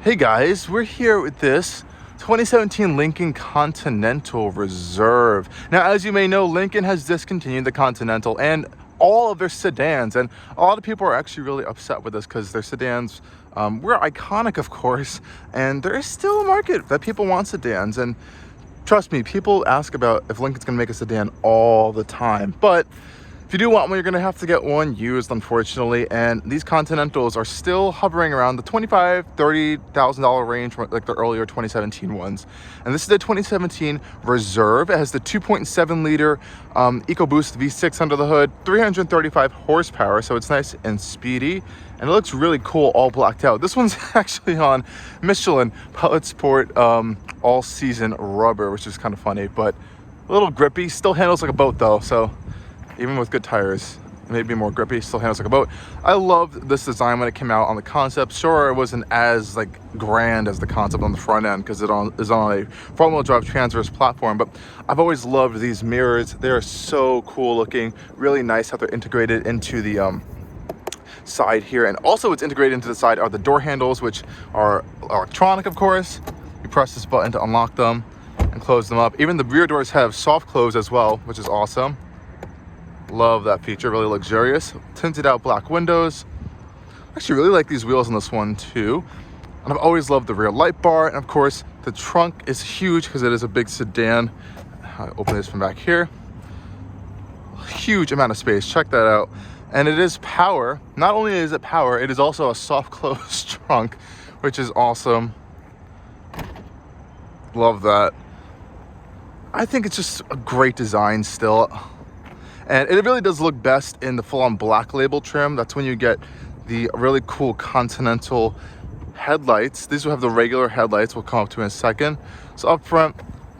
Hey guys, we're here with this 2017 Lincoln Continental Reserve. Now, as you may know, Lincoln has discontinued the Continental and all of their sedans, and a lot of people are actually really upset with this because their sedans were iconic, of course, and there is still a market that people want sedans. And trust me, people ask about if Lincoln's gonna make a sedan all the time, but if you do want one, you're gonna have to get one used, unfortunately. And these Continentals are still hovering around the $25,000–$30,000 range, like the earlier 2017 ones. And this is the 2017 Reserve. It has the 2.7 liter EcoBoost V6 under the hood, 335 horsepower, so it's nice and speedy. And it looks really cool, all blacked out. This one's actually on Michelin Pilot Sport all season rubber, which is kind of funny, but a little grippy. Still handles like a boat though, so even with good tires, it may be more grippy, still handles like a boat. I loved this design when it came out on the concept. Sure, it wasn't as like grand as the concept on the front end because it is on a front-wheel drive transverse platform, but I've always loved these mirrors. They're so cool looking, really nice how they're integrated into the side here. And also what's integrated into the side are the door handles, which are electronic, of course. You press this button to unlock them and close them up. Even the rear doors have soft close as well, which is awesome. Love that feature, really luxurious. Tinted out black windows. I actually really like these wheels on this one too. And I've always loved the rear light bar. And of course, the trunk is huge because it is a big sedan. I'll open this from back here. Huge amount of space, check that out. And it is power. Not only is it power, it is also a soft close trunk, which is awesome. Love that. I think it's just a great design still. And it really does look best in the full-on black label trim. That's when you get the really cool Continental headlights. These will have the regular headlights we'll come up to in a second. So up front,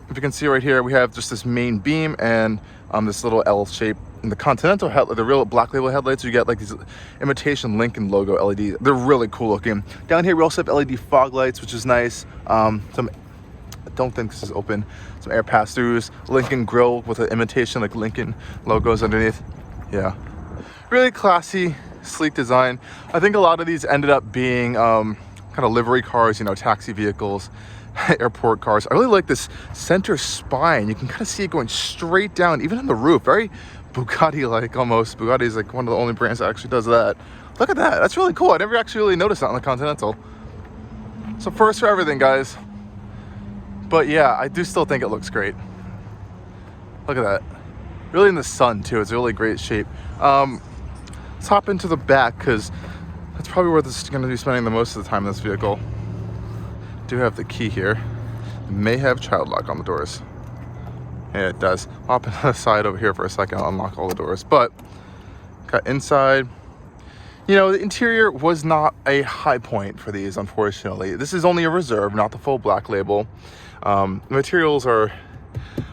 if you can see right here, we have just this main beam and this little L shape. In the Continental headlight, the real black label headlights, you get like these imitation Lincoln logo LED. They're really cool looking. Down here, we also have LED fog lights, which is nice. I don't think this is open. Some air pass-throughs, Lincoln grill with an imitation like Lincoln logos underneath. Yeah, really classy, sleek design. I think a lot of these ended up being kind of livery cars, you know, taxi vehicles, airport cars. I really like this center spine. You can kind of see it going straight down, even on the roof. Very Bugatti-like almost. Bugatti is like one of the only brands that actually does that. Look at that, that's really cool. I never actually really noticed that on the Continental. So first for everything, guys. But yeah, I do still think it looks great. Look at that. Really in the sun too, it's a really great shape. Let's hop into the back because that's probably where this is gonna be spending the most of the time in this vehicle. Do have the key here. It may have child lock on the doors. Yeah, it does. Hop into the side over here for a second, I'll unlock all the doors. But got inside. You know, the interior was not a high point for these, unfortunately. This is only a Reserve, not the full black label. The materials are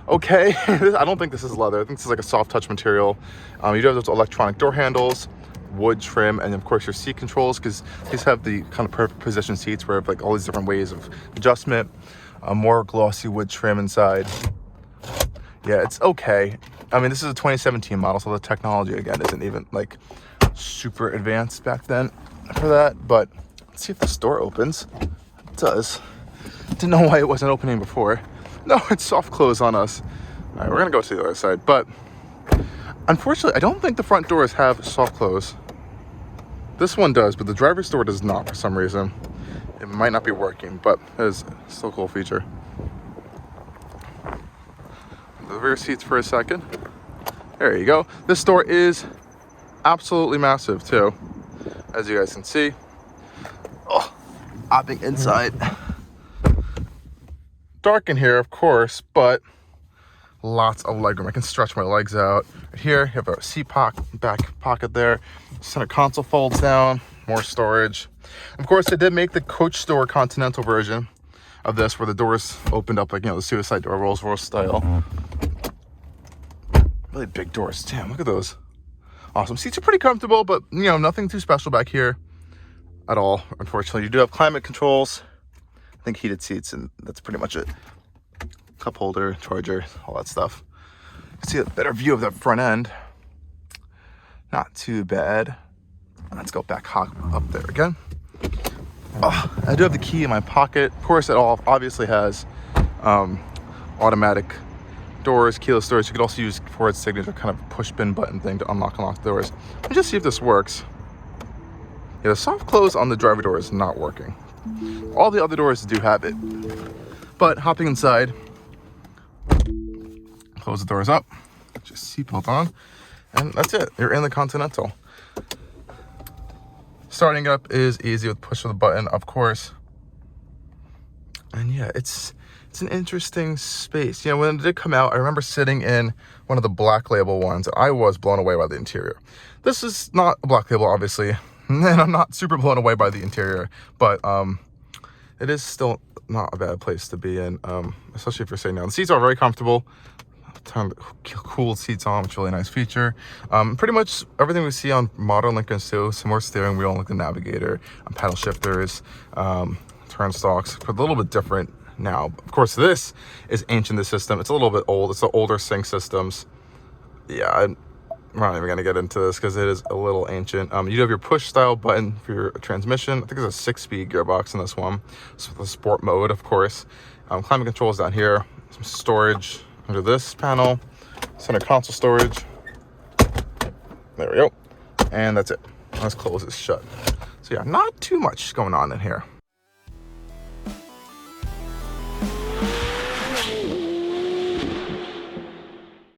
okay. I don't think this is leather. I think this is like a soft touch material. You do have those electronic door handles, wood trim, and of course your seat controls, because these have the kind of perfect position seats where you have like all these different ways of adjustment. More glossy wood trim inside. Yeah, it's okay. I mean, this is a 2017 model, so the technology again isn't even like super advanced back then for that. But let's see if this door opens. It does. Didn't know why it wasn't opening before. No, it's soft close on us. All right, we're gonna go to the other side. But unfortunately, I don't think the front doors have soft close. This one does, but the driver's door does not for some reason. It might not be working, but it is still a cool feature. The rear seats for a second. There you go. This door is absolutely massive too, as you guys can see. Oh, hopping inside. Dark in here, of course, but lots of legroom. I can stretch my legs out. Right here, you have a seat back pocket there. Center console folds down, more storage. Of course, they did make the coach door Continental version of this, where the doors opened up like, you know, the suicide door, Rolls-Royce style. Really big doors. Damn, look at those. Awesome. Seats are pretty comfortable, but you know, nothing too special back here at all. Unfortunately, you do have climate controls. I think heated seats, and that's pretty much it. Cup holder, charger, all that stuff. You can see a better view of that front end. Not too bad. Let's go back up there again. I do have the key in my pocket. Of course, it all obviously has automatic doors, keyless doors. You could also use forward signature, kind of push pin button thing to unlock and lock the doors. Let me just see if this works. Yeah, the soft close on the driver door is not working. All the other doors do have it. But hopping inside, close the doors up, just seatbelt on, and that's it. You're in the Continental. Starting up is easy with push of the button, of course. And yeah, it's an interesting space. You know, when it did come out, I remember sitting in one of the black label ones. I was blown away by the interior. This is not a black label, obviously, and I'm not super blown away by the interior, but it is still not a bad place to be in, especially if you're sitting down. The seats are very comfortable. Ton of cool seats on, which is a really nice feature. Pretty much everything we see on modern Lincolns too. Some more steering wheel, like the navigator, paddle shifters, turn stalks, but a little bit different now. Of course, this is ancient, the system. It's a little bit old. It's the older sync systems. Yeah, I'm not even gonna get into this because it is a little ancient. You do have your push style button for your transmission. I think there's a 6-speed gearbox in this one. So the sport mode, of course. Climate controls down here. Some storage under this panel. Center console storage. There we go. And that's it. Let's close this shut. So yeah, not too much going on in here.